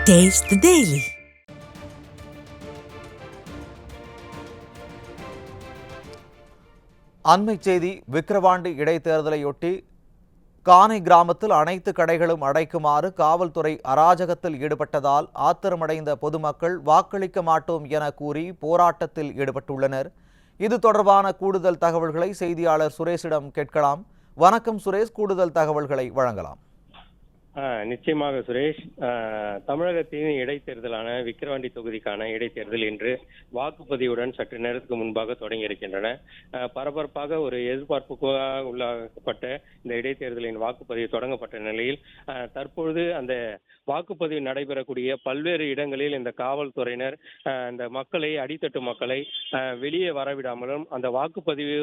Taste the Daily. அண்மைச் செய்தி. விக்கிரவாண்டி இடைத்தேர்தலையொட்டி கானை கிராமத்தில் அனைத்து கடைகளும் அடைக்குமாறு காவல்துறை அராஜகத்தில் ஈடுபட்டதால் ஆத்திரமடைந்த பொதுமக்கள் வாக்களிக்க மாட்டோம் என கூறி போராட்டத்தில் ஈடுபட்டுள்ளனர். இது தொடர்பான கூடுதல் தகவல்களை செய்தியாளர் சுரேஷிடம் கேட்கலாம். வணக்கம் சுரேஷ், கூடுதல் தகவல்களை வழங்கலாம். நிச்சயமாக சுரேஷ். தமிழகத்தின் இடைத்தேர்தலான விக்கிரவாண்டி தொகுதிக்கான இடைத்தேர்தல் இன்று வாக்குப்பதிவுடன் சற்று நேரத்துக்கு முன்பாக தொடங்கி இருக்கின்றன. பரபரப்பாக ஒரு எதிர்பார்ப்புக்காக உள்ளாக்கப்பட்ட இந்த இடைத்தேர்தலின் வாக்குப்பதிவு தொடங்கப்பட்ட நிலையில் தற்பொழுது அந்த வாக்குப்பதிவு நடைபெறக்கூடிய பல்வேறு இடங்களில் இந்த காவல்துறையினர் அந்த மக்களை, அடித்தட்டு மக்களை வெளியே வரவிடாமலும் அந்த வாக்குப்பதிவு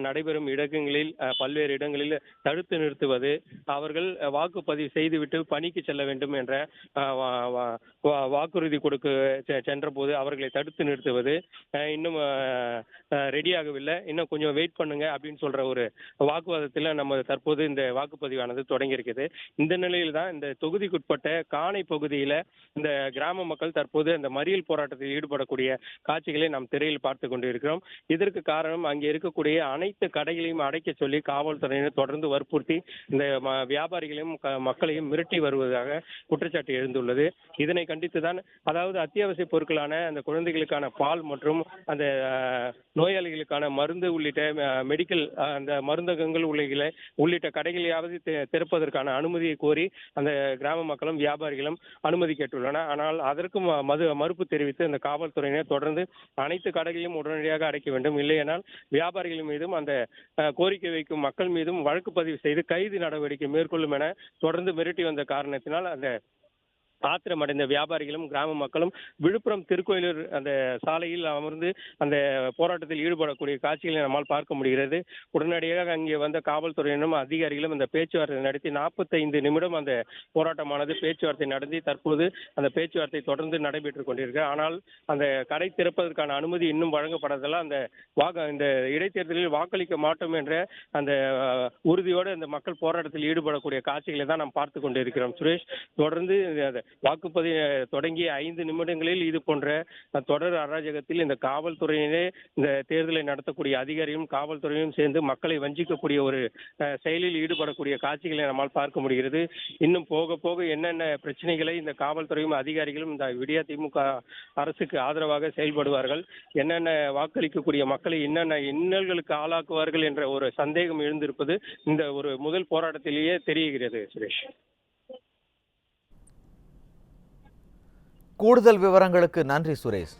நடைபெறும் இடங்களில் பல்வேறு இடங்களில் தடுத்து நிறுத்துவது, அவர்கள் வாக்குப்பதிவு செய்துவிட்டு பணிக்கு செல்ல வேண்டும் என்ற வாக்குறுதி கொடுக்க சென்ற போது அவர்களை தடுத்து நிறுத்துவது, இன்னும் ரெடியாகவில்லை, இன்னும் கொஞ்சம் வெயிட் பண்ணுங்க அப்படின்னு சொல்ற ஒரு வாக்குவாதத்தில் நம்ம தற்போது இந்த வாக்குப்பதிவானது தொடங்கி இருக்குது. இந்த நிலையில் தான் இந்த தொகுதிக்குட்பட்ட கானை பகுதியில இந்த கிராம மக்கள் தற்போது அந்த மறியல் போராட்டத்தில் ஈடுபடக்கூடிய காட்சிகளை நாம் திரையில் பார்த்து கொண்டிருக்கிறோம். இதற்கு காரணம் அங்கே இருக்கக்கூடிய அனைத்து கடைகளையும் அடைக்க சொல்லி காவல்துறையினர் தொடர்ந்து வற்புறுத்தி இந்த வியாபாரிகளையும் மக்களையும் மிரட்டி வருவதாக குற்றச்சாட்டு எழுந்துள்ளது. இதனை கண்டித்துதான், அதாவது அத்தியாவசிய பொருட்களான அந்த குழந்தைகளுக்கான பால் மற்றும் அந்த நோயாளிகளுக்கான மருந்து உள்ளிட்ட மெடிக்கல் அந்த மருந்தகங்கள் உள்ளிட்ட கடைகளையாவது திறப்பதற்கான அனுமதியை கோரி அந்த கிராம மக்களும் வியாபாரிகளும் அனுமதி கேட்டுள்ளனர். ஆனால் அதற்கும் மறுப்பு தெரிவித்து அந்த காவல்துறையினர் தொடர்ந்து அனைத்து கடைகளையும் உடனடியாக அடைக்க வேண்டும், இல்லையென்றால் வியாபாரிகள் மீதும் அந்த கோரிக்கை வைக்கும் மக்கள் மீதும் வழக்கு பதிவு செய்து கைது நடவடிக்கை மேற்கொள்ளும் என தொடர்ந்து மிரட்டி வந்த காரணத்தினால் அந்த ஆத்திரமடைந்த வியாபாரிகளும் கிராம மக்களும் விழுப்புரம் திருக்கோயிலூர் அந்த சாலையில் அமர்ந்து அந்த போராட்டத்தில் ஈடுபடக்கூடிய காட்சிகளை நம்மால் பார்க்க முடிகிறது. உடனடியாக அங்கே வந்த காவல்துறையினரும் அதிகாரிகளும் அந்த பேச்சுவார்த்தை நடத்தி 45 நிமிடம் அந்த போராட்டமானது பேச்சுவார்த்தை நடத்தி தற்போது அந்த பேச்சுவார்த்தை தொடர்ந்து நடைபெற்றுக் கொண்டிருக்கு. ஆனால் அந்த கடை திறப்பதற்கான அனுமதி இன்னும் வழங்கப்படாததால் இந்த இடைத்தேர்தலில் வாக்களிக்க மாட்டோம் என்ற அந்த உறுதியோடு அந்த மக்கள் போராட்டத்தில் ஈடுபடக்கூடிய காட்சிகளை தான் நாம் பார்த்து கொண்டிருக்கிறோம். சுரேஷ், தொடர்ந்து வாக்குப்பதிவு தொடங்கிய 5 நிமிடங்களில் இது போன்ற தொடர் அராஜகத்தில் இந்த காவல்துறையினரே இந்த தேர்தலை நடத்தக்கூடிய அதிகாரியும் காவல்துறையும் சேர்ந்து மக்களை வஞ்சிக்கக்கூடிய ஒரு செயலில் ஈடுபடக்கூடிய காட்சிகளை நம்மால் பார்க்க முடிகிறது. இன்னும் போக போக என்னென்ன பிரச்சனைகளை இந்த காவல்துறையும் அதிகாரிகளும் இந்த விடியா திமுக அரசுக்கு ஆதரவாக செயல்படுவார்கள், என்னென்ன வாக்களிக்கக்கூடிய மக்களை என்னென்ன இன்னல்களுக்கு ஆளாக்குவார்கள் என்ற ஒரு சந்தேகம் எழுந்திருப்பது இந்த ஒரு முதல் போராட்டத்திலேயே தெரிகிறது. சுரேஷ், கூடுதல் விவரங்களுக்கு நன்றி சுரேஷ்.